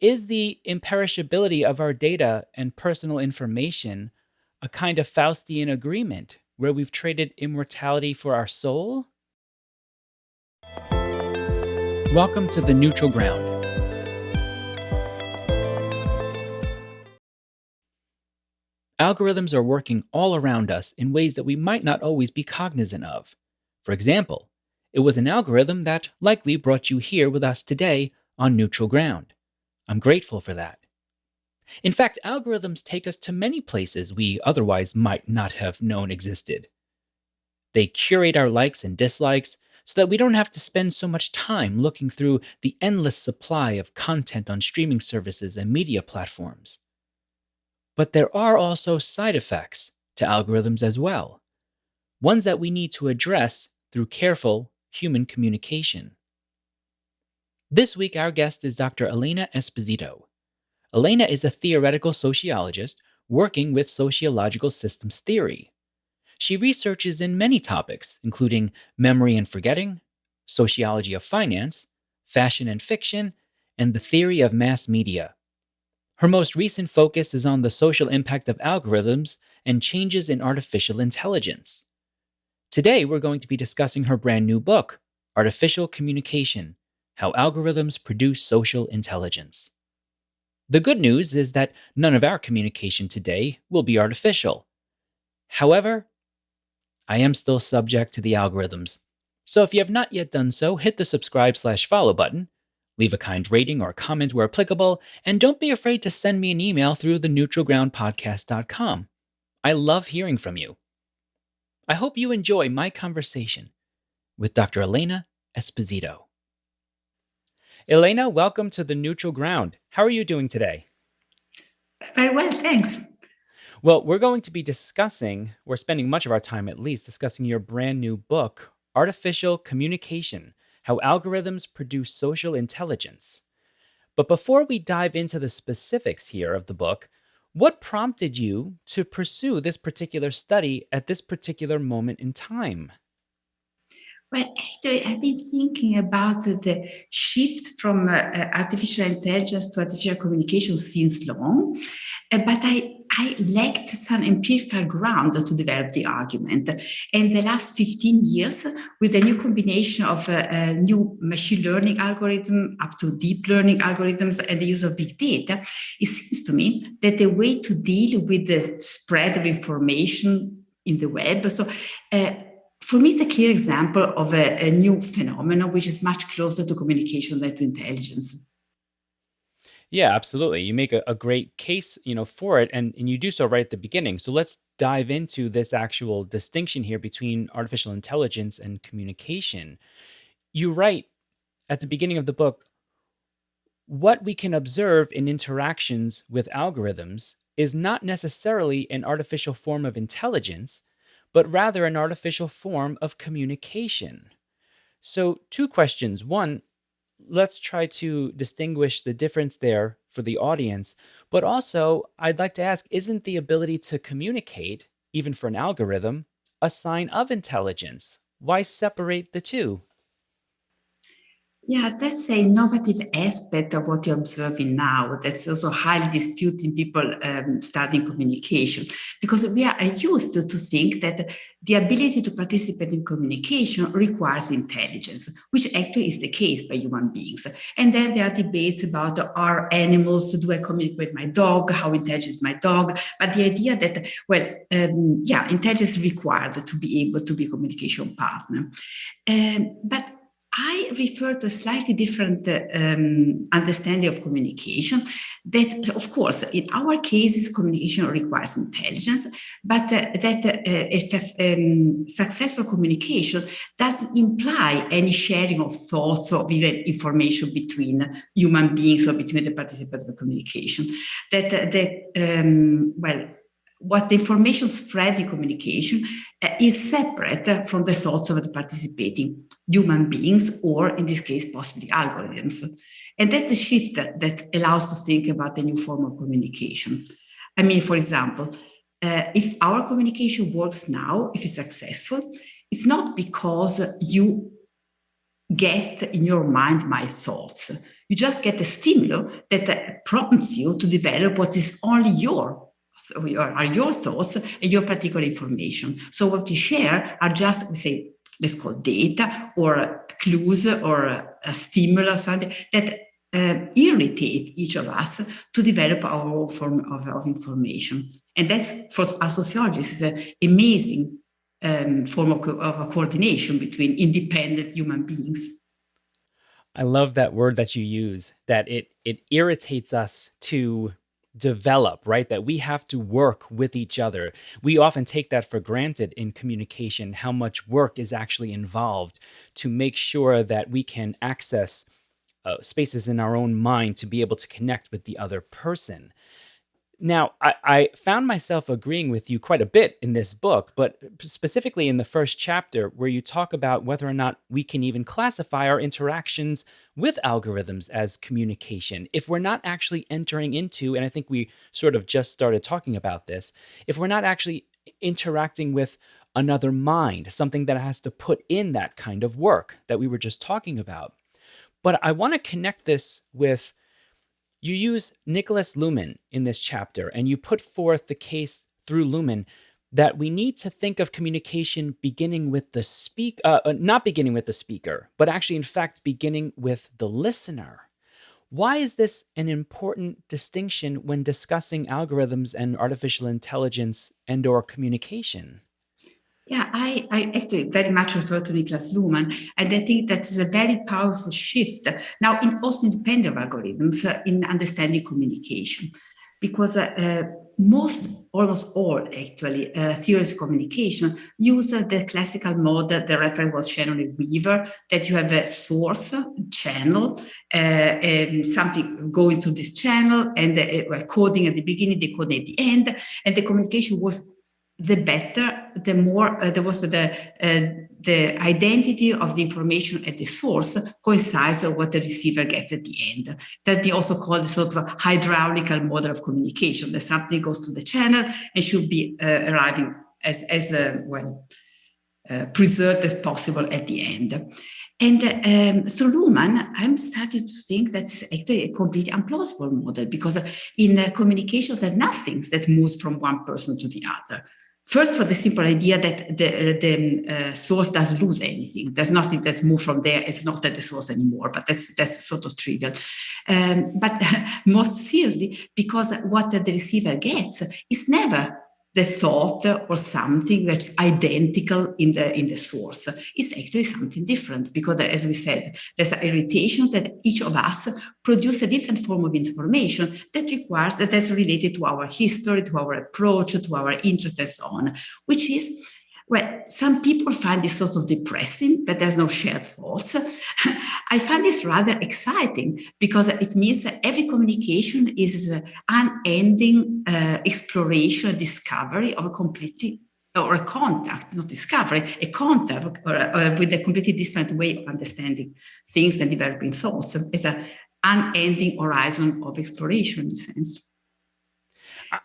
Is the imperishability of our data and personal information a kind of Faustian agreement where we've traded immortality for our soul? Welcome to the neutral ground. Algorithms are working all around us in ways that we might not always be cognizant of. For example, it was an algorithm that likely brought you here with us today on neutral ground. I'm grateful for that. In fact, algorithms take us to many places we otherwise might not have known existed. They curate our likes and dislikes so that we don't have to spend so much time looking through the endless supply of content on streaming services and media platforms. But there are also side effects to algorithms as well, ones that we need to address through careful human communication. This week, our guest is Dr. Elena Esposito. Elena is a theoretical sociologist working with sociological systems theory. She researches in many topics, including memory and forgetting, sociology of finance, fashion and fiction, and the theory of mass media. Her most recent focus is on the social impact of algorithms and changes in artificial intelligence. Today, we're going to be discussing her brand new book, Artificial Communication: How Algorithms Produce Social Intelligence. The good news is that none of our communication today will be artificial. However, I am still subject to the algorithms. So if you have not yet done so, hit the subscribe/follow button, leave a kind rating or comment where applicable, and don't be afraid to send me an email through theneutralgroundpodcast.com. I love hearing from you. I hope you enjoy my conversation with Dr. Elena Esposito. Elena, welcome to the Neutral Ground. How are you doing today? Very well, thanks. Well, we're spending much of our time at least, discussing your brand new book, Artificial Communication: How Algorithms Produce Social Intelligence. But before we dive into the specifics here of the book, what prompted you to pursue this particular study at this particular moment in time? Well, actually, I've been thinking about the shift from artificial intelligence to artificial communication since long, but I lacked some empirical ground to develop the argument. And the last 15 years, with a new combination of new machine learning algorithm up to deep learning algorithms and the use of big data, it seems to me that the way to deal with the spread of information in the web, for me, it's a clear example of a new phenomenon which is much closer to communication than to intelligence. Yeah, absolutely. You make a great case, for it, and you do so right at the beginning. So let's dive into this actual distinction here between artificial intelligence and communication. You write at the beginning of the book, what we can observe in interactions with algorithms is not necessarily an artificial form of intelligence, but rather an artificial form of communication. So, two questions. One, let's try to distinguish the difference there for the audience. But also, I'd like to ask, isn't the ability to communicate, even for an algorithm, a sign of intelligence? Why separate the two? Yeah, that's an innovative aspect of what you're observing now. That's also highly disputed in people studying communication, because we are used to think that the ability to participate in communication requires intelligence, which actually is the case by human beings. And then there are debates about, are animals, do I communicate with my dog? How intelligent is my dog? But the idea that, intelligence is required to be able to be a communication partner. But I refer to a slightly different understanding of communication. That, of course, in our cases, communication requires intelligence, but successful communication doesn't imply any sharing of thoughts or even information between human beings or between the participants of the communication. What the information spread in communication is separate from the thoughts of the participating human beings, or in this case, possibly algorithms. And that's a shift that allows us to think about a new form of communication. I mean, for example, if our communication works now, if it's successful, it's not because you get in your mind my thoughts. You just get a stimulus that prompts you to develop what is only are your thoughts and your particular information. So what we share are just, we say, let's call data or clues or a stimulus something that irritate each of us to develop our own form of information. And that's, for us sociologists, is an amazing form of a coordination between independent human beings. I love that word that you use, that it irritates us to develop, right? That we have to work with each other. We often take that for granted in communication, how much work is actually involved to make sure that we can access spaces in our own mind to be able to connect with the other person. Now, I found myself agreeing with you quite a bit in this book, but specifically in the first chapter, where you talk about whether or not we can even classify our interactions with algorithms as communication. If we're not actually entering into, and I think we sort of just started talking about this, if we're not actually interacting with another mind, something that has to put in that kind of work that we were just talking about. But I want to connect this with, you use Nicholas Luhmann in this chapter, and you put forth the case through Luhmann that we need to think of communication beginning with the not beginning with the speaker, but actually, in fact, beginning with the listener. Why is this an important distinction when discussing algorithms and artificial intelligence and/or communication? Yeah, I actually very much refer to Niklas Luhmann, and I think that is a very powerful shift now in also independent algorithms in understanding communication, because almost all actually theories of communication use the classical model. The reference was Shannon and Weaver, that you have a source channel and something going through this channel, and coding at the beginning, decoding at the end, and the communication was the better, the more there was the identity of the information at the source coincides with what the receiver gets at the end. That we also call the sort of hydraulical model of communication, that something goes to the channel and should be arriving as preserved as possible at the end. And so Luhmann, I'm starting to think that's actually a completely implausible model, because in communication, there are nothing that moves from one person to the other. First, for the simple idea that the source doesn't lose anything. There's nothing that moves from there. It's not at the source anymore, but that's sort of trivial. But most seriously, because what the receiver gets is never the thought or something that's identical in the source. It's actually something different, because as we said, there's an irritation that each of us produce a different form of information that is related to our history, to our approach, to our interest, and so on, which is, well, some people find this sort of depressing, that there's no shared thoughts. I find this rather exciting, because it means that every communication is an unending exploration, discovery of a completely, or a contact, not discovery, a contact with a completely different way of understanding things and developing thoughts. It's an unending horizon of exploration, in a sense.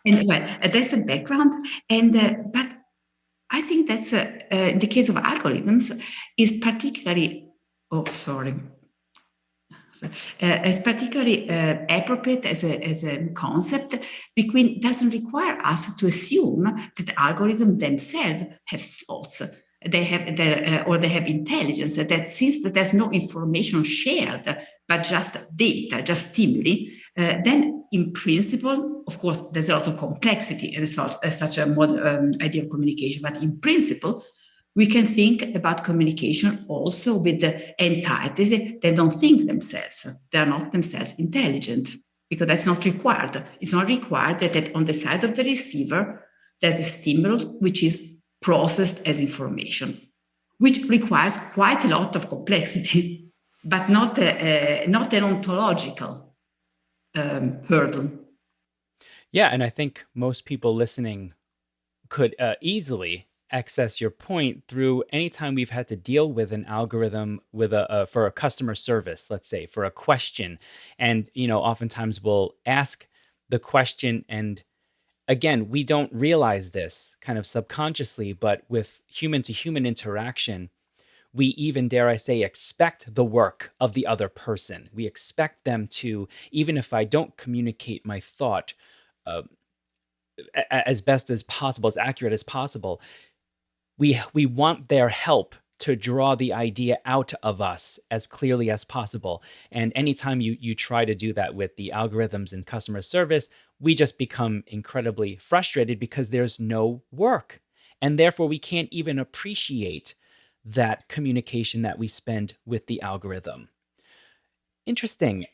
And well, that's a background. And but I think that's in the case of algorithms is particularly, oh, sorry, is particularly appropriate as a concept, because it doesn't require us to assume that algorithms themselves have thoughts. They have intelligence. That since that there's no information shared, but just data, just stimuli, then in principle, of course, there's a lot of complexity in such a modern idea of communication. But in principle, we can think about communication also with the entities that don't think themselves. They are not themselves intelligent, because that's not required. It's not required that on the side of the receiver, there's a stimulus which is processed as information, which requires quite a lot of complexity, but not an ontological hurdle. Yeah, and I think most people listening could easily access your point through anytime we've had to deal with an algorithm with for a customer service, let's say, for a question. And oftentimes we'll ask the question, and again, we don't realize this kind of subconsciously, but with human to human interaction, We even, dare I say, expect the work of the other person. We expect them to, even if I don't communicate my thought uh, as best as possible, as accurate as possible, we want their help to draw the idea out of us as clearly as possible. And anytime you try to do that with the algorithms in customer service, we just become incredibly frustrated because there's no work. And therefore, we can't even appreciate that communication that we spend with the algorithm. Interesting.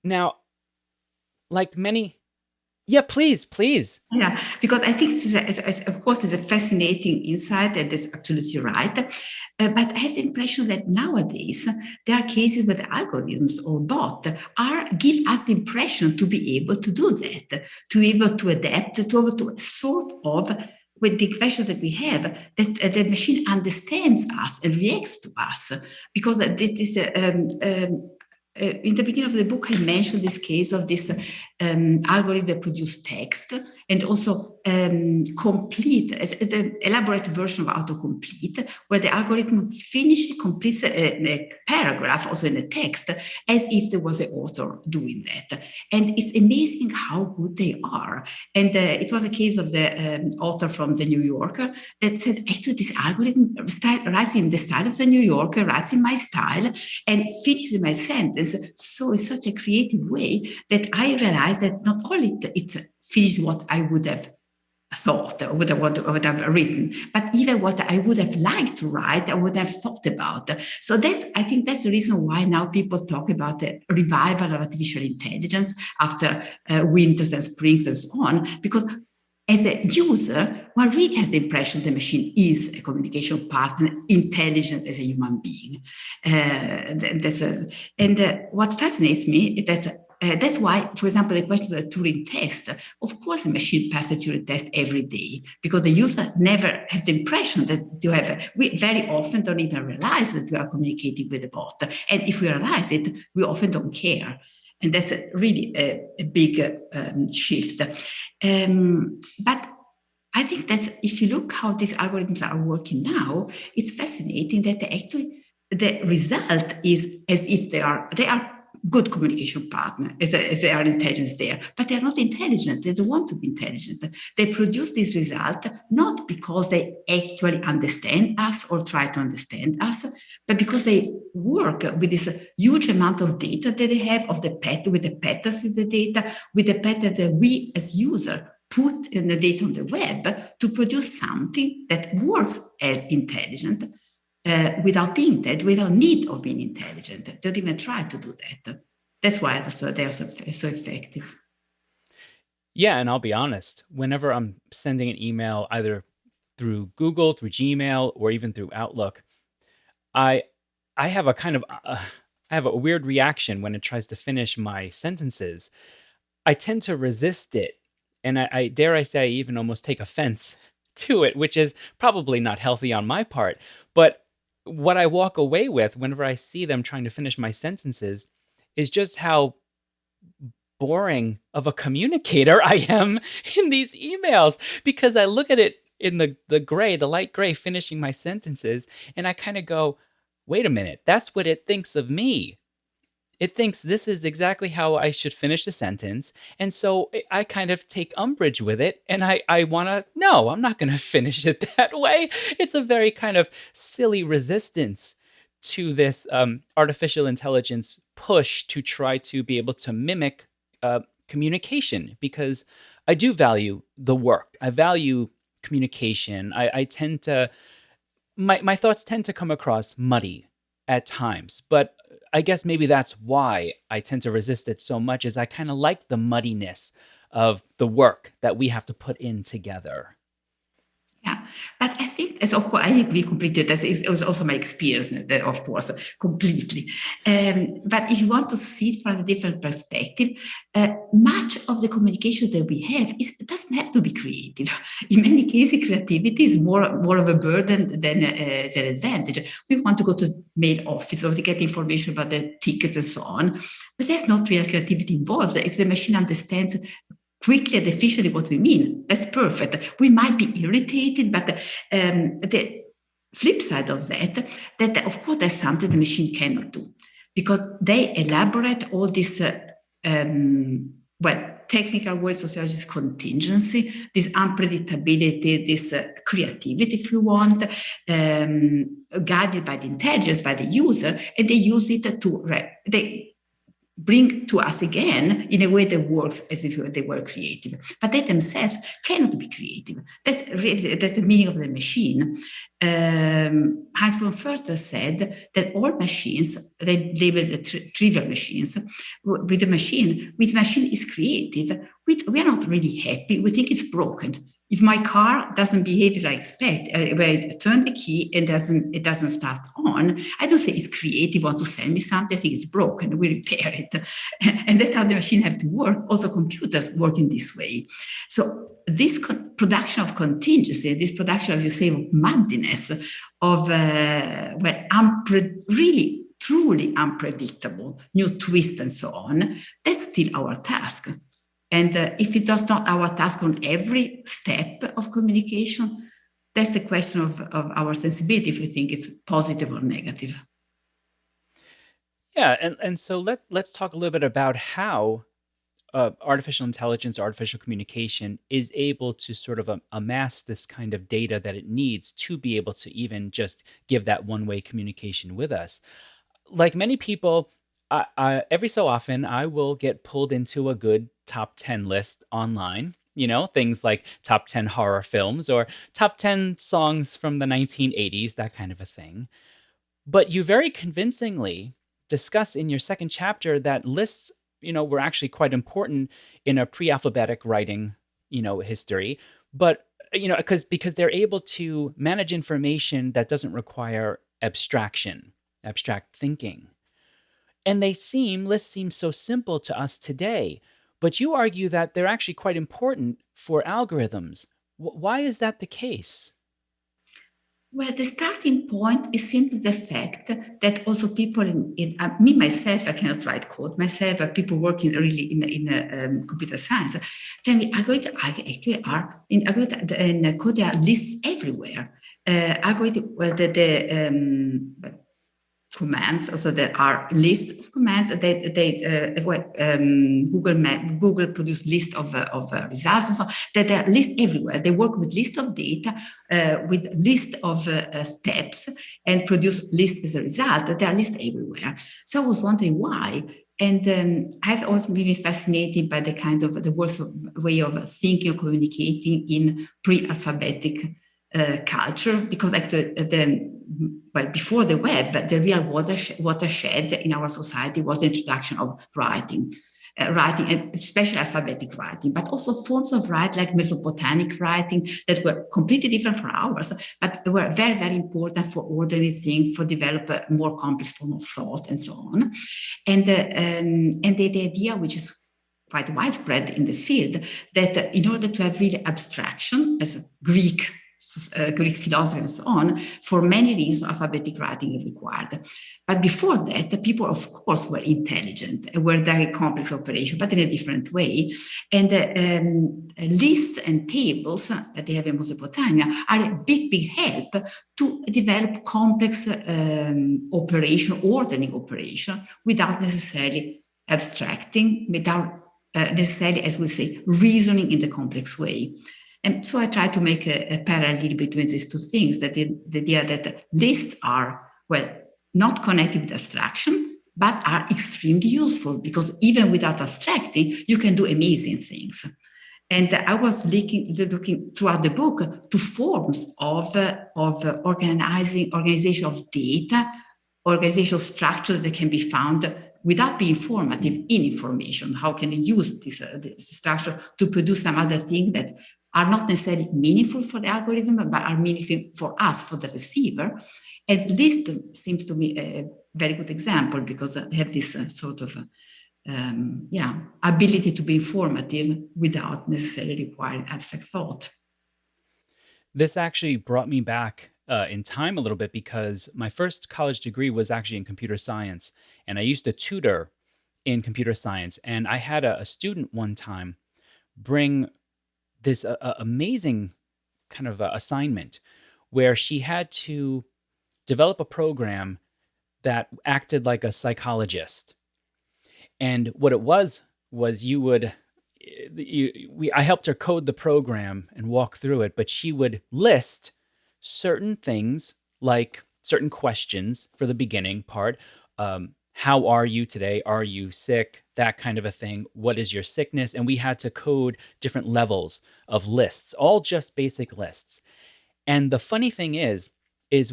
Now, like many, yeah, please, please. Yeah, because I think of course, there's a fascinating insight, and that's absolutely right. But I have the impression that nowadays there are cases where the algorithms or bot give us the impression to be able to do that, to be able to adapt, to be able to sort of, with the impression that we have that the machine understands us and reacts to us, because this is in the beginning of the book, I mentioned this case of this algorithm that produced text and also complete, the elaborate version of autocomplete, where the algorithm completes a paragraph, also in the text, as if there was an author doing that. And it's amazing how good they are. And it was a case of the author from the New Yorker that said, actually, this algorithm writes in the style of the New Yorker, writes in my style, and finishes my sentence so in such a creative way that I realized that not only it finished what I would have thought or would have written, but even what I would have liked to write, I would have thought about. So I think that's the reason why now people talk about the revival of artificial intelligence after winters and springs and so on, because as a user, one really has the impression the machine is a communication partner, intelligent as a human being. What fascinates me is that's why, for example, the question of the Turing test, of course, the machine passes the Turing test every day, because the user never has the impression that we very often don't even realize that we are communicating with a bot. And if we realize it, we often don't care. And that's really a big shift. But I think that if you look how these algorithms are working now, it's fascinating that the result is as if they are good communication partner, as they are intelligent there, but they're not intelligent. They don't want to be intelligent. They produce this result not because they actually understand us or try to understand us, but because they work with this huge amount of data that they have with the patterns in the data, with the pattern that we as users put in the data on the web to produce something that works as intelligent. Without need of being intelligent. They don't even try to do that. That's why they're so effective. Yeah, and I'll be honest, whenever I'm sending an email either through Google, through Gmail, or even through Outlook, I have a kind of I have a weird reaction when it tries to finish my sentences. I tend to resist it, and I dare I say, I even almost take offense to it, which is probably not healthy on my part. But what I walk away with whenever I see them trying to finish my sentences is just how boring of a communicator I am in these emails, because I look at it in the light gray, finishing my sentences, and I kind of go, wait a minute, that's what it thinks of me. It thinks this is exactly how I should finish the sentence. And so I kind of take umbrage with it. And I want to, no, I'm not going to finish it that way. It's a very kind of silly resistance to this artificial intelligence push to try to be able to mimic communication, because I do value the work. I value communication. I tend to, my thoughts tend to come across muddy at times, but I guess maybe that's why I tend to resist it so much, is I kind of like the muddiness of the work that we have to put in together. Yeah, but I think, of course, I agree completely. It was also my experience, of course, completely. But if you want to see it from a different perspective, much of the communication that we have doesn't have to be creative. In many cases, creativity is more of a burden than an advantage. We want to go to mail office or to get information about the tickets and so on, but there's not real creativity involved. If the machine understands quickly and efficiently what we mean, that's perfect. We might be irritated, but flip side of that, that of course that's something the machine cannot do because they elaborate all this, well, technical words, sociologists, contingency, this unpredictability, this creativity, if you want, guided by the intelligence, by the user, and they use it to, they bring to us again in a way that works as if they were creative. But they themselves cannot be creative. That's the meaning of the machine. Heinz von Förster said that all machines, they label the trivial machines, with the machine is creative. We are not really happy. We think it's broken. If my car doesn't behave as I expect, where I turn the key and it doesn't start on, I don't say it's creative, wants to sell me something. I think it's broken. We repair it, and that's how the machine have to work. Also, computers work in this way. So this production of contingency, this production, as you say, of madness, of really truly unpredictable new twists and so on, that's still our task. And if it does not our task on every step of communication, that's a question of our sensibility, if we think it's positive or negative. Yeah, and so let's talk a little bit about how artificial intelligence, artificial communication is able to sort of amass this kind of data that it needs to be able to even just give that one-way communication with us. Like many people, every so often I will get pulled into a good top 10 list online. Things like top 10 horror films or top 10 songs from the 1980s, that kind of a thing. But you very convincingly discuss in your second chapter that lists, were actually quite important in a pre-alphabetic writing, history. But, because they're able to manage information that doesn't require abstract thinking. And lists seem so simple to us today, but you argue that they're actually quite important for algorithms. Why is that the case? Well, the starting point is simply the fact that also people me myself, I cannot write code myself, but people working really in computer science tell me algorithm actually are in algorithm and code, there are lists everywhere. Algorithm, well, commands. Also, there are lists of commands. Google produce list of results and so on. There are lists everywhere. They work with list of data, with list of steps, and produce list as a result. There are lists everywhere. So I was wondering why. And I've also been fascinated by the kind of the worst way of thinking or communicating in pre-alphabetic culture, because actually before the web, the real watershed in our society was the introduction of writing, and especially alphabetic writing, but also forms of writing like Mesopotamic writing that were completely different from ours, but were very, very important for ordering things, for develop a more complex form of thought, and so on. And the idea, which is quite widespread in the field, that in order to have really abstraction, as Greek philosophy and so on, for many reasons, alphabetic writing is required. But before that, the people, of course, were intelligent, were very complex operations, but in a different way. And lists and tables that they have in Mesopotamia are a big, big help to develop complex ordering operation, without necessarily abstracting, without necessarily, as we say, reasoning in the complex way. And so I try to make a parallel between these two things, that the idea that lists are, well, not connected with abstraction, but are extremely useful, because even without abstracting, you can do amazing things. And I was looking throughout the book to forms of organization of data, organizational structure that can be found without being formative in information. How can you use this structure to produce some other thing that are not necessarily meaningful for the algorithm, but are meaningful for us, for the receiver? At least seems to me a very good example, because they have this sort of ability to be informative without necessarily requiring abstract thought. This actually brought me back in time a little bit, because my first college degree was actually in computer science, and I used to tutor in computer science. And I had a student one time bring this amazing kind of assignment where she had to develop a program that acted like a psychologist. And what it was I helped her code the program and walk through it, but she would list certain things, like certain questions for the beginning part. How are you today? Are you sick? That kind of a thing. What is your sickness? And we had to code different levels of lists, all just basic lists. And the funny thing is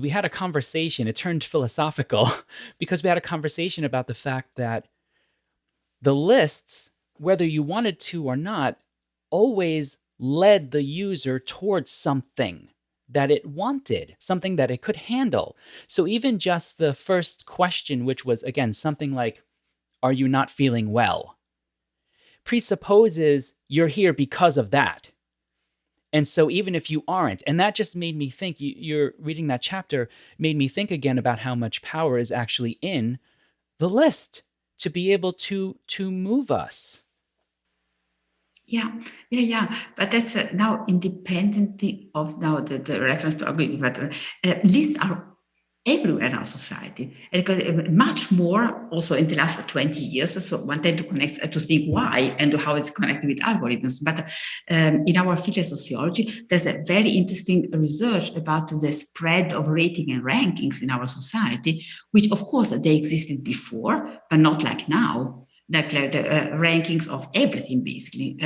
we had a conversation. It turned philosophical because we had a conversation about the fact that the lists, whether you wanted to or not, always led the user towards something that it wanted, something that it could handle. So even just the first question, which was, again, something like, are you not feeling well, presupposes you're here because of that. And so even if you aren't, and that just made me think, you're reading that chapter, made me think again about how much power is actually in the list to be able to move us. Yeah. But that's now independently of now the reference to agree, but lists are everywhere in our society, and much more also in the last 20 years. So one tend to connect to think why and how it's connected with algorithms. But in our field of sociology, there's a very interesting research about the spread of rating and rankings in our society, which of course they existed before, but not like now. Like the rankings of everything, basically,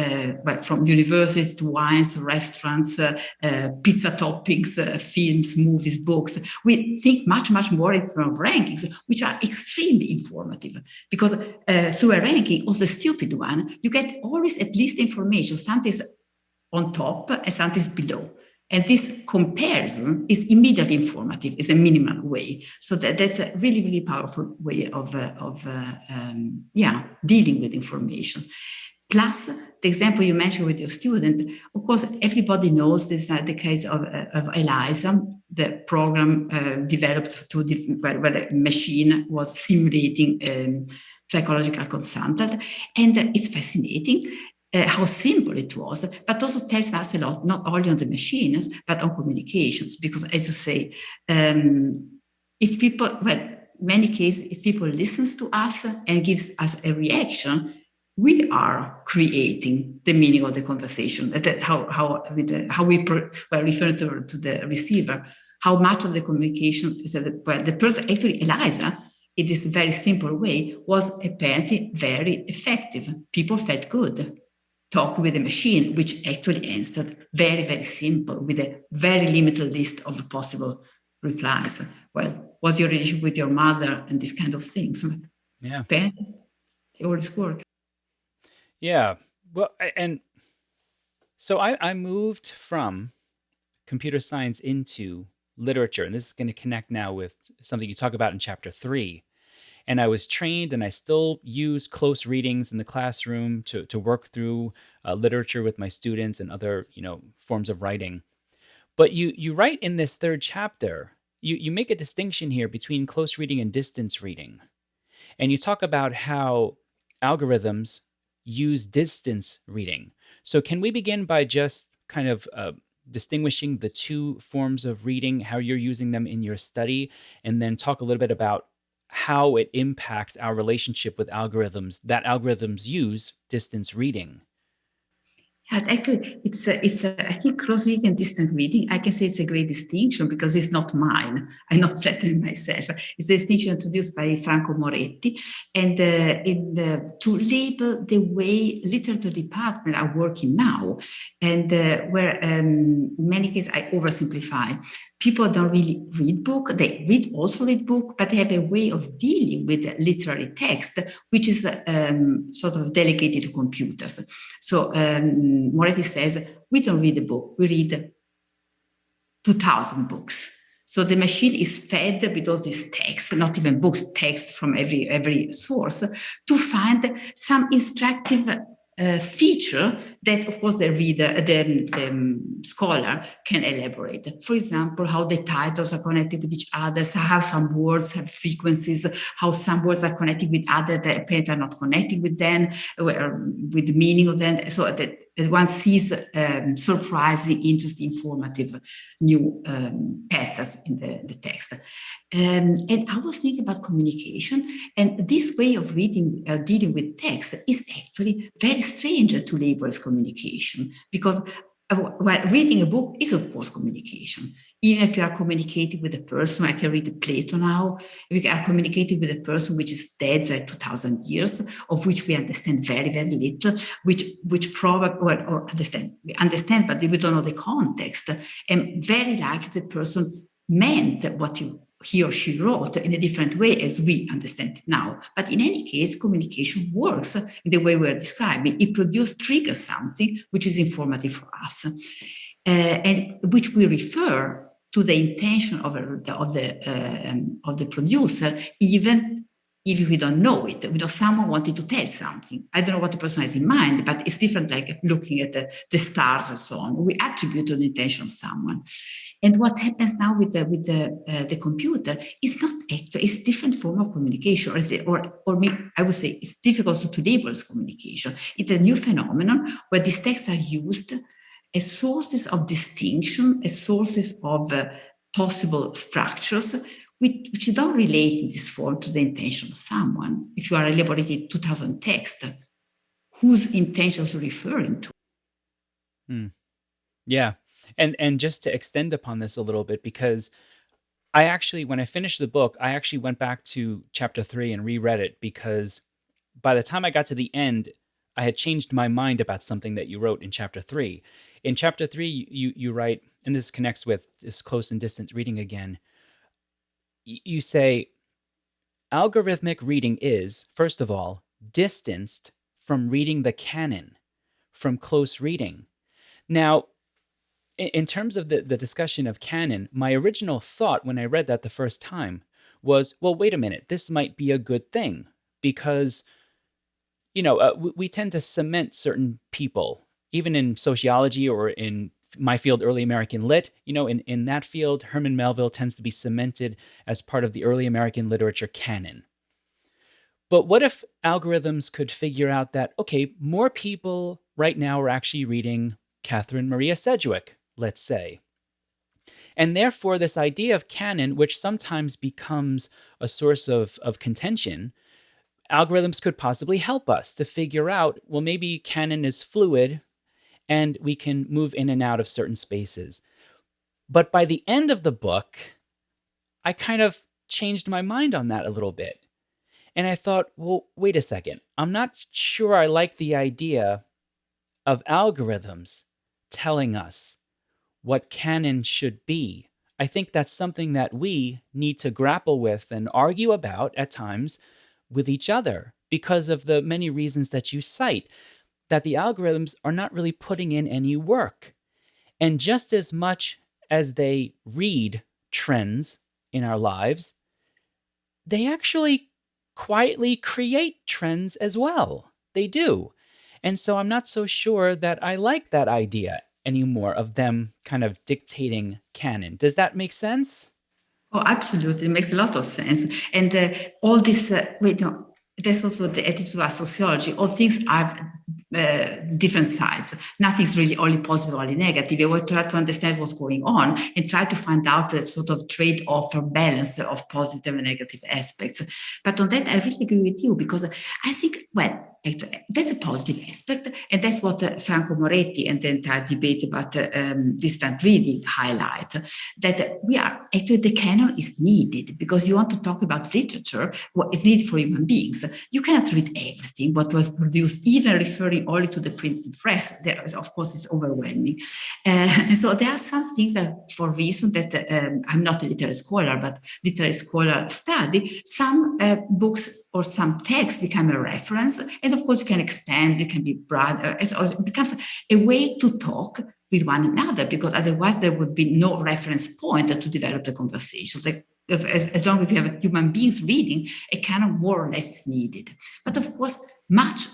but from university to wines, restaurants, pizza toppings, films, movies, books. We think much more in terms of rankings, which are extremely informative, because through a ranking, also a stupid one, you get always at least information. Something's on top and something's below. And this comparison is immediately informative, is a minimal way. So that's a really powerful way of dealing with information. Plus, the example you mentioned with your student, of course, everybody knows this, the case of ELISA, the program developed where the machine was simulating psychological consultant. And it's fascinating. How simple it was, but also tells us a lot, not only on the machines, but on communications. Because as you say, if people, many cases, if people listens to us and gives us a reaction, we are creating the meaning of the conversation. That's how we refer to the receiver. How much of the communication is that the person, actually Eliza, in this very simple way, was apparently very effective. People felt good. Talk with a machine, which actually answered very simple, with a very limited list of possible replies. Well, what's your relationship with your mother and these kind of things? Yeah. They always work. Yeah. Well, and so I moved from computer science into literature, and this is going to connect now with something you talk about in chapter 3. And I was trained, and I still use close readings in the classroom to work through literature with my students and other forms of writing. But you write in this 3rd chapter, you make a distinction here between close reading and distance reading, and you talk about how algorithms use distance reading. So can we begin by just kind of distinguishing the two forms of reading, how you're using them in your study, and then talk a little bit about how it impacts our relationship with algorithms, that algorithms use distance reading? Actually, I think close reading and distant reading, I can say it's a great distinction because it's not mine. I'm not flattering myself. It's the distinction introduced by Franco Moretti, and to label the way literature departments are working now, and where in many cases I oversimplify. People don't really read book. They also read book, but they have a way of dealing with literary text, which is sort of delegated to computers. So Moretti says, we don't read a book, we read 2,000 books. So the machine is fed with all these texts, not even books, text from every source, to find some instructive feature that, of course, the reader, the scholar can elaborate. For example, how the titles are connected with each other, so how some words have frequencies, how some words are connected with others that apparently are not connected with them, with the meaning of them. So that one sees surprising, interesting, informative new patterns in the text. And I was thinking about communication, and this way of reading, dealing with text is actually very strange to label as communication, because well, reading a book is, of course, communication. Even if you are communicating with a person, I can read Plato now, we are communicating with a person which is dead like 2,000 years, of which we understand very, very little, which probably, or understand, we understand, but we don't know the context. And very likely the person meant what he or she wrote in a different way as we understand it now. But in any case, communication works in the way we're describing. It triggers something which is informative for us, and which we refer to the intention of the producer, even if we don't know it. We know someone wanted to tell something. I don't know what the person has in mind, but it's different, like looking at the stars and so on. We attribute to the intention of someone. And what happens now with the computer is not actually, it's a different form of communication, I would say it's difficult to label as communication. It's a new phenomenon where these texts are used as sources of distinction, as sources of possible structures, which don't relate in this form to the intention of someone. If you are elaborating 2,000 texts, whose intentions are you referring to? Yeah. And just to extend upon this a little bit, because I actually, when I finished the book, I actually went back to chapter 3 and reread it, because by the time I got to the end, I had changed my mind about something that you wrote in chapter 3. In chapter 3, you write, and this connects with this close and distant reading again. You say, algorithmic reading is, first of all, distanced from reading the canon, from close reading. Now, in terms of the discussion of canon, my original thought when I read that the first time was, well, wait a minute, this might be a good thing, because, we tend to cement certain people, even in sociology or in my field, early American lit, in that field, Herman Melville tends to be cemented as part of the early American literature canon. But what if algorithms could figure out that, okay, more people right now are actually reading Catherine Maria Sedgwick, let's say. And therefore, this idea of canon, which sometimes becomes a source of contention, algorithms could possibly help us to figure out, well, maybe canon is fluid and we can move in and out of certain spaces. But by the end of the book, I kind of changed my mind on that a little bit. And I thought, well, wait a second. I'm not sure I like the idea of algorithms telling us what canon should be. I think that's something that we need to grapple with and argue about at times with each other, because of the many reasons that you cite, that the algorithms are not really putting in any work. And just as much as they read trends in our lives, they actually quietly create trends as well. They do. And so I'm not so sure that I like that idea anymore of them kind of dictating canon. Does that make sense? Oh, absolutely. It makes a lot of sense. And all this, there's also the attitude of sociology. All things are different sides. Nothing's really only positive or only negative. We try to understand what's going on and try to find out a sort of trade-off or balance of positive and negative aspects. But on that, I really agree with you, because I think, well, that's a positive aspect, and that's what Franco Moretti and the entire debate about distant reading highlight, that we are actually, the canon is needed, because you want to talk about literature, what is needed for human beings. You cannot read everything what was produced, even referring only to the printed press. There is, of course, it's overwhelming. And so there are some things that, for reason that I'm not a literary scholar, but literary scholar study, some books or some text become a reference, and of course you can expand, it can be broader. It becomes a way to talk with one another, because otherwise there would be no reference point to develop the conversation. Like, as long as we have human beings reading, a canon more or less is needed. But of course, much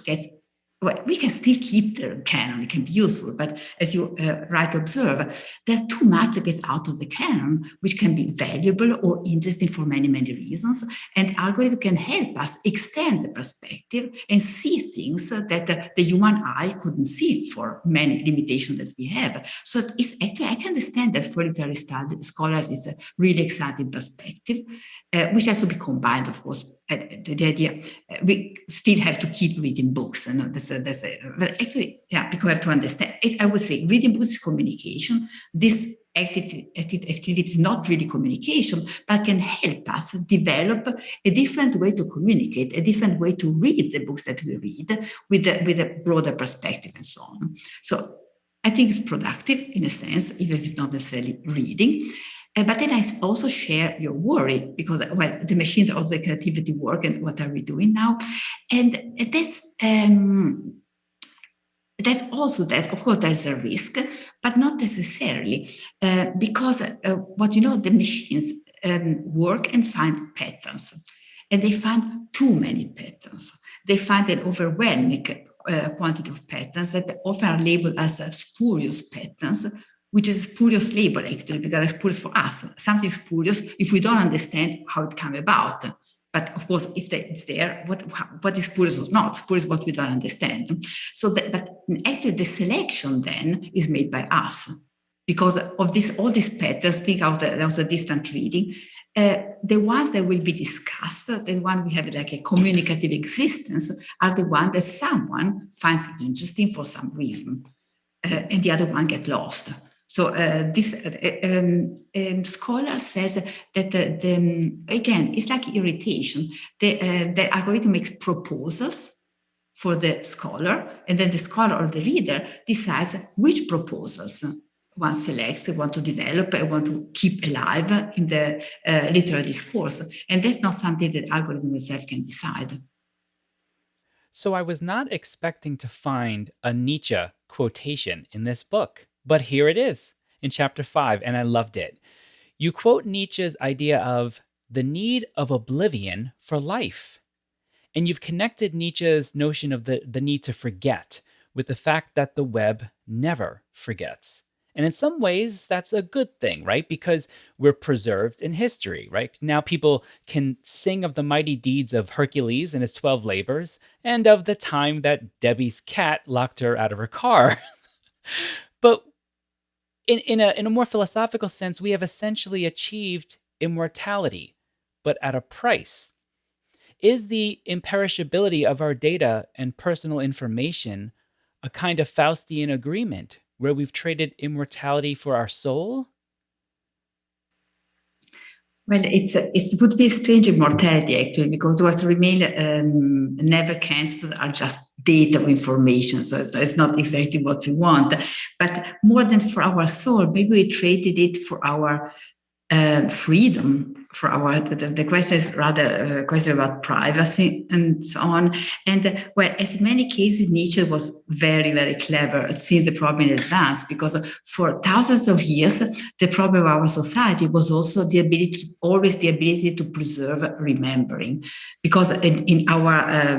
gets well, we can still keep the canon, it can be useful, but as you rightly observe, there are too much that gets out of the canon, which can be valuable or interesting for many, many reasons. And algorithm can help us extend the perspective and see things that the human eye couldn't see for many limitations that we have. So it's actually, I can understand that for literary scholars, it's a really exciting perspective, which has to be combined, of course. The idea we still have to keep reading books, and but actually, yeah, because we have to understand it. I would say reading books is communication. This activity is not really communication, but can help us develop a different way to communicate, a different way to read the books that we read with a broader perspective and so on. So I think it's productive in a sense, even if it's not necessarily reading. But then I also share your worry because, well, the machines also the creativity work, and what are we doing now? And that's also that. Of course, there's a risk, but not necessarily because what you know, the machines work and find patterns, and they find too many patterns. They find an overwhelming quantity of patterns that often are labeled as spurious patterns, which is a spurious label actually, because it's spurious for us. Something spurious if we don't understand how it came about. But of course, if it's there, what is spurious or not? Spurious what we don't understand. So but actually the selection then is made by us. Because of all these patterns, think out the distant reading, the ones that will be discussed, the one we have like a communicative existence, are the ones that someone finds interesting for some reason, and the other one get lost. So this scholar says that again, it's like irritation. The algorithm makes proposals for the scholar, and then the scholar or the reader decides which proposals one selects, want to develop, and want to keep alive in the literary discourse. And that's not something that algorithm itself can decide. So I was not expecting to find a Nietzsche quotation in this book, but here it is in chapter 5, and I loved it. You quote Nietzsche's idea of the need of oblivion for life. And you've connected Nietzsche's notion of the need to forget with the fact that the web never forgets. And in some ways, that's a good thing, right? Because we're preserved in history, right? Now people can sing of the mighty deeds of Hercules and his 12 labors, and of the time that Debbie's cat locked her out of her car. But in a more philosophical sense, we have essentially achieved immortality, but at a price. Is the imperishability of our data and personal information a kind of Faustian agreement where we've traded immortality for our soul? Well, it would be a strange immortality actually, because what remain never cancelled are just data of information. So it's not exactly what we want. But more than for our soul, maybe we traded it for our freedom, for our the question is rather a question about privacy and so on. And well, as in many cases, Nietzsche was very, very clever at seeing the problem in advance, because for thousands of years, the problem of our society was also always the ability to preserve remembering, because in our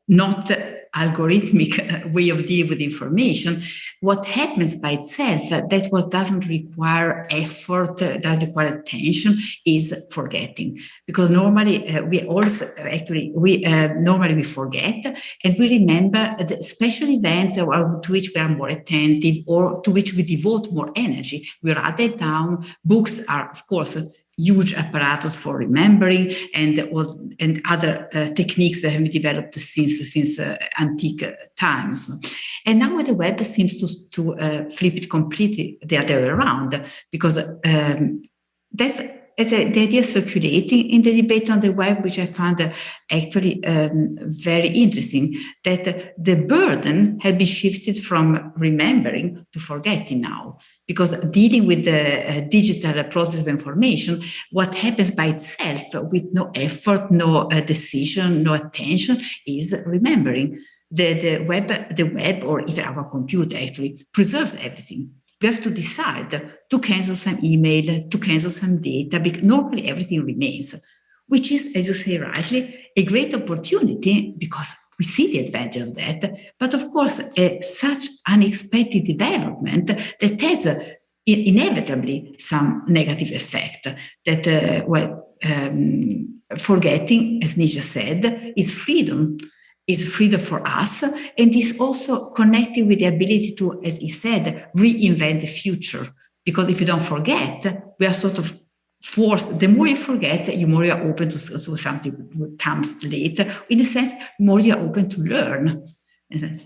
not algorithmic way of dealing with information, what happens by itself that what doesn't require effort, doesn't require attention, is forgetting. Because normally we normally we forget, and we remember the special events to which we are more attentive or to which we devote more energy. We write it down. Books are, of course, huge apparatus for remembering, and other techniques that have been developed since antique times. And now the web seems to flip it completely the other way around, because that's the idea circulating in the debate on the web, which I found actually very interesting, that the burden had been shifted from remembering to forgetting now. Because dealing with the digital process of information, what happens by itself with no effort, no decision, no attention, is remembering. The web, or even our computer actually preserves everything. We have to decide to cancel some email, to cancel some data, because normally everything remains, which is, as you say rightly, a great opportunity, because we see the advantage of that. But of course, such unexpected development that has inevitably some negative effect that, forgetting, as Nietzsche said, is freedom. Is freedom for us, and is also connected with the ability to, as he said, reinvent the future. Because if you don't forget, we are sort of forced. The more you forget, the more you are open to something that comes later. In a sense, the more you are open to learn.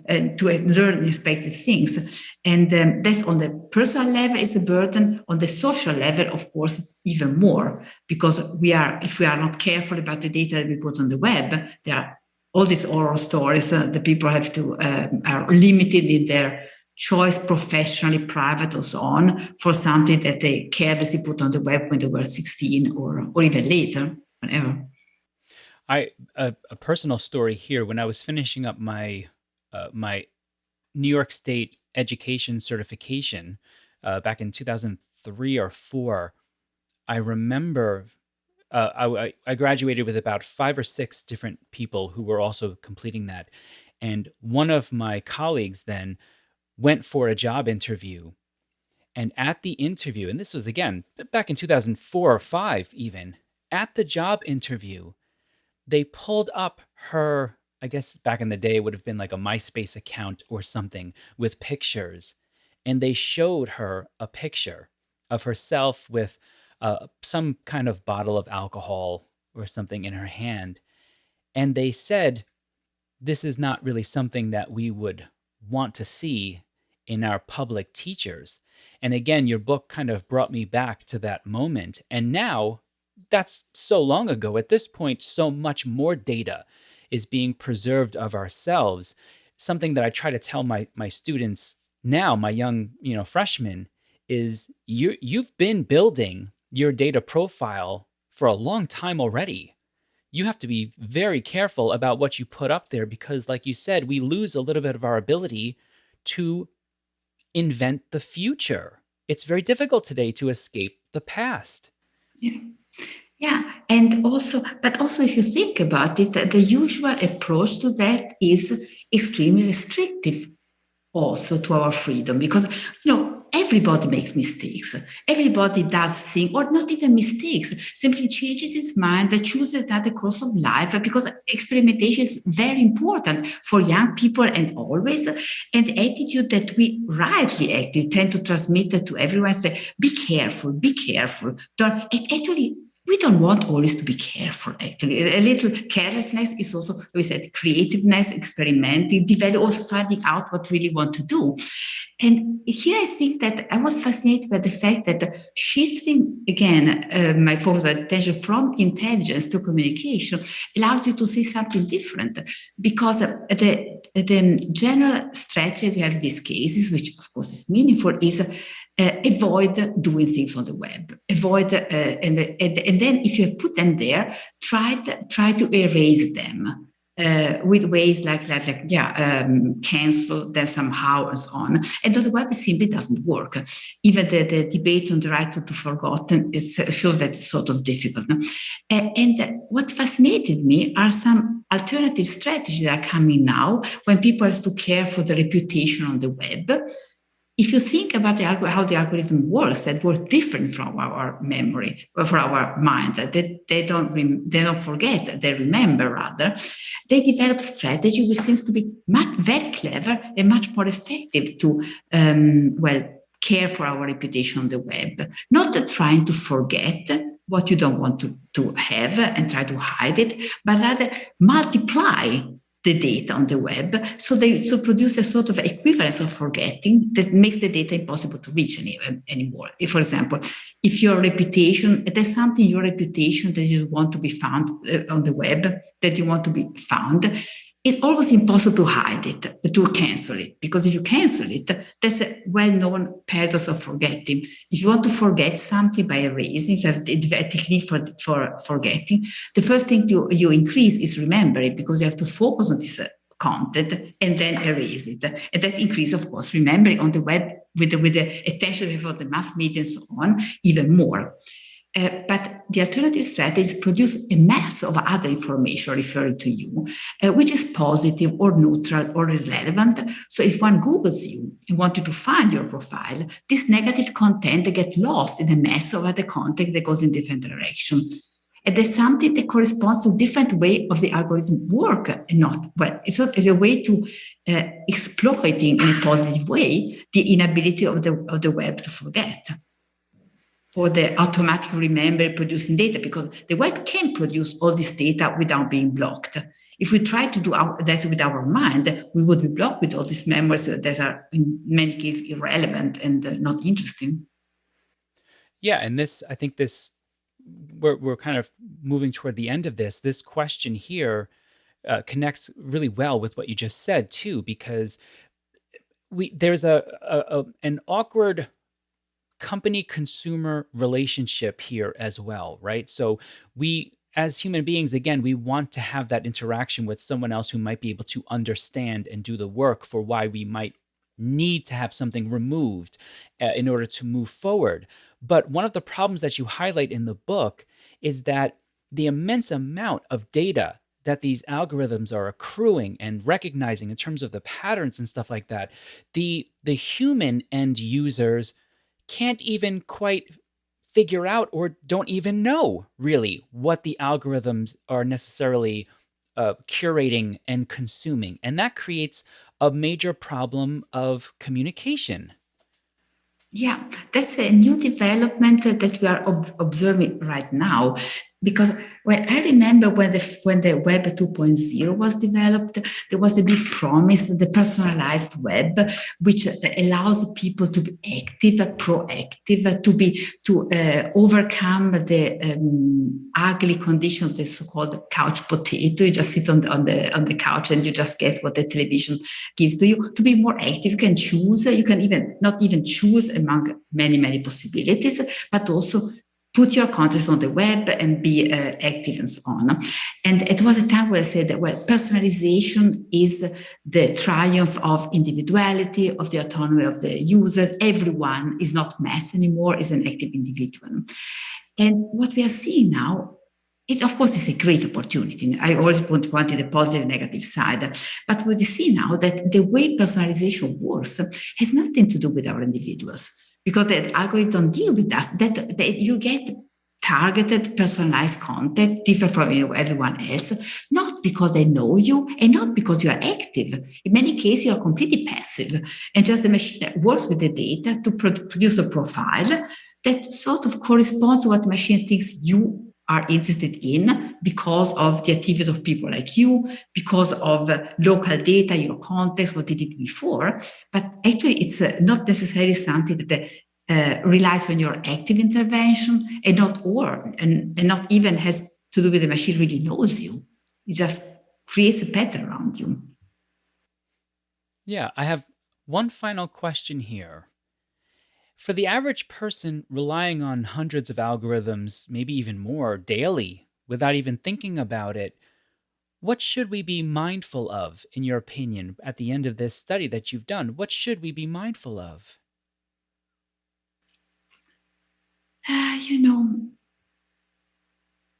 And to learn unexpected things. And that's on the personal level is a burden. On the social level, of course, even more, because if we are not careful about the data that we put on the web, there are all these oral stories. The people have to are limited in their choice, professionally, private, or so on, for something that they carelessly put on the web when they were 16 or even later, whenever. A personal story here. When I was finishing up my my New York State education certification back in 2003 or 4, I remember I graduated with about 5 or 6 different people who were also completing that. And one of my colleagues then went for a job interview. And at the interview, and this was again back in 2004 or 5 even, at the job interview, they pulled up her, I guess back in the day it would have been like a MySpace account or something with pictures. And they showed her a picture of herself with some kind of bottle of alcohol or something in her hand. And they said, this is not really something that we would want to see in our public teachers. And again, your book kind of brought me back to that moment. And now, that's so long ago. At this point, so much more data is being preserved of ourselves. Something that I try to tell my students now, my young freshmen, is you've been building your data profile for a long time already. You have to be very careful about what you put up there because, like you said, we lose a little bit of our ability to invent the future. It's very difficult today to escape the past. Yeah. Yeah, and but also if you think about it, the usual approach to that is extremely restrictive also to our freedom because, everybody makes mistakes. Everybody does things, or not even mistakes, simply changes his mind, chooses another course of life because experimentation is very important for young people and always. And the attitude that we rightly tend to transmit it to everyone, say, be careful, be careful. It actually we don't want always to be careful, actually. A little carelessness is also, we said, creativeness, experimenting, develop, also finding out what we really want to do. And here I think that I was fascinated by the fact that shifting, again, my focus attention from intelligence to communication allows you to see something different because the general strategy we have in these cases, which of course is meaningful, is avoid doing things on the web. Avoid, and then if you put them there, try to erase them. With ways like cancel them somehow and so on. And on the web, it simply doesn't work. Even the debate on the right to forgotten shows that it's sort of difficult. No? And what fascinated me are some alternative strategies that are coming now when people have to care for the reputation on the web. If you think about how the algorithm works, that work different from our memory, or from our mind, that they don't forget, they remember rather. They develop strategy which seems to be very clever and much more effective to care for our reputation on the web. Not trying to forget what you don't want to have and try to hide it, but rather multiply the data on the web, so produce a sort of equivalence of forgetting that makes the data impossible to reach anymore. If, for example, if your reputation, there's something in your reputation that you want to be found on the web, that you want to be found, it's almost impossible to hide it, to cancel it, because if you cancel it, that's a well-known paradox of forgetting. If you want to forget something by erasing, if you have a technique for forgetting, the first thing you increase is remembering, because you have to focus on this content and then erase it. And that increases, of course, remembering on the web with the attention for the mass media and so on, even more. But the alternative strategies produce a mass of other information referring to you, which is positive or neutral or irrelevant. So if one Googles you and wanted to find your profile, this negative content gets lost in a mass of other content that goes in different directions. And there's something that corresponds to a different way of the algorithm work, and not well. It's a way to exploiting in a positive way the inability of the web to forget or the automatic remember producing data, because the web can produce all this data without being blocked. If we try to do that with our mind, we would be blocked with all these memories that are in many cases irrelevant and not interesting. Yeah, and this, I think this, we're kind of moving toward the end of this. This question here connects really well with what you just said too, because there's an awkward company consumer relationship here as well, right? So we, as human beings, again, we want to have that interaction with someone else who might be able to understand and do the work for why we might need to have something removed in order to move forward. But one of the problems that you highlight in the book is that the immense amount of data that these algorithms are accruing and recognizing in terms of the patterns and stuff like that, the human end users can't even quite figure out or don't even know really what the algorithms are necessarily curating and consuming. And that creates a major problem of communication. Yeah, that's a new development that we are observing right now. Because when I remember when the Web 2.0 was developed, there was a big promise, the personalized web, which allows people to be active, proactive, to overcome the ugly condition of the so-called couch potato. You just sit on the couch and you just get what the television gives to you. To be more active, you can choose. You can even not even choose among many possibilities, but also put your contents on the web and be active and so on. And it was a time where I said that, well, personalization is the triumph of individuality, of the autonomy of the users. Everyone is not mass anymore, is an active individual. And what we are seeing now, it of course is a great opportunity. I always point to the positive and negative side. But what we see now that the way personalization works has nothing to do with our individuals, because the algorithm deal with us, that you get targeted, personalized content different from everyone else, not because they know you and not because you are active. In many cases, you are completely passive, and just the machine works with the data to produce a profile that sort of corresponds to what the machine thinks you are interested in because of the activity of people like you, because of local data, your context, what they did before. But actually, it's not necessarily something that relies on your active intervention, and not even has to do with the machine really knows you. It just creates a pattern around you. Yeah, I have one final question here. For the average person relying on hundreds of algorithms, maybe even more, daily, without even thinking about it, what should we be mindful of, in your opinion, at the end of this study that you've done? What should we be mindful of? You know,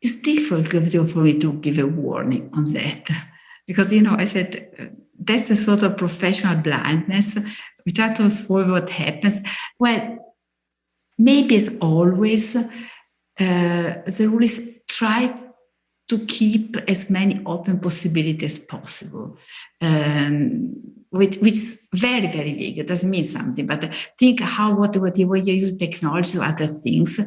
it's difficult for me to give a warning on that, because I said that's a sort of professional blindness. We try to solve what happens. Well, maybe as always, the rule is try to keep as many open possibilities as possible, which is very vague. It doesn't mean something, but think how what the way you use technology or other things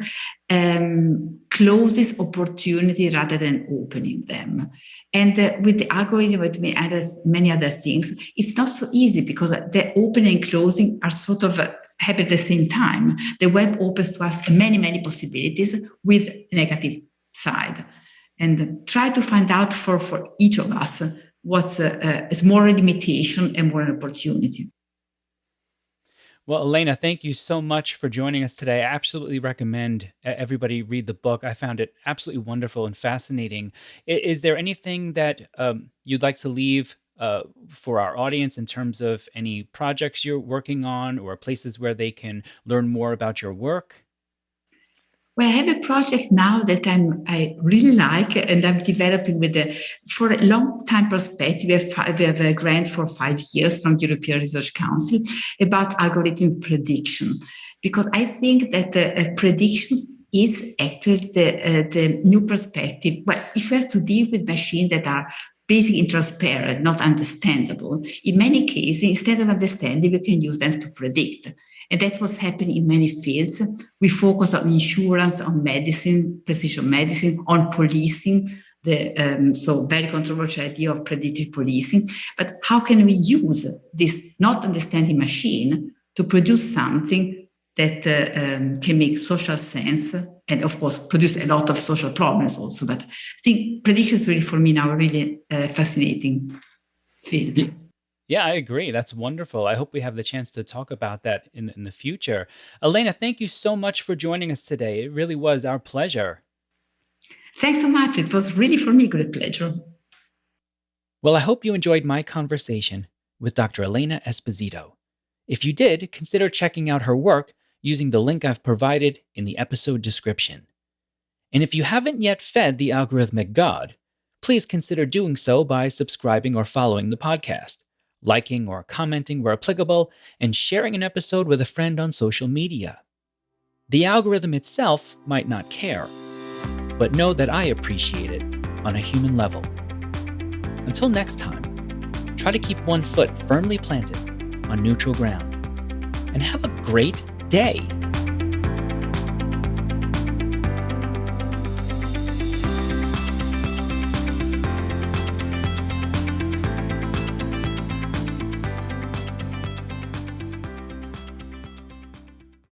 closes opportunity rather than opening them. And with the algorithm, with many other things, it's not so easy, because the opening and closing are sort of happen at the same time. The web opens to us many possibilities with negative side, and try to find out for each of us what's is more a limitation and more an opportunity. Well, Elena, thank you so much for joining us today. I absolutely recommend everybody read the book. I found it absolutely wonderful and fascinating. Is there anything that you'd like to leave for our audience in terms of any projects you're working on or places where they can learn more about your work? Well, I have a project now that I really like, and I'm developing for a long time perspective. We have a grant for 5 years from the European Research Council about algorithm prediction, because I think that predictions is actually the new perspective. But if we have to deal with machines that are basically intransparent, not understandable, in many cases, instead of understanding, we can use them to predict. And that's what's happening in many fields. We focus on insurance, on medicine, precision medicine, on policing, so very controversial idea of predictive policing. But how can we use this not understanding machine to produce something that can make social sense and, of course, produce a lot of social problems also. But I think prediction is really, for me now, a really fascinating field. Yeah, I agree. That's wonderful. I hope we have the chance to talk about that in the future. Elena, thank you so much for joining us today. It really was our pleasure. Thanks so much. It was really, for me, a great pleasure. Well, I hope you enjoyed my conversation with Dr. Elena Esposito. If you did, consider checking out her work using the link I've provided in the episode description. And if you haven't yet fed the algorithmic god, please consider doing so by subscribing or following the podcast, liking or commenting where applicable, and sharing an episode with a friend on social media. The algorithm itself might not care, but know that I appreciate it on a human level. Until next time, try to keep one foot firmly planted on neutral ground. And have a great day.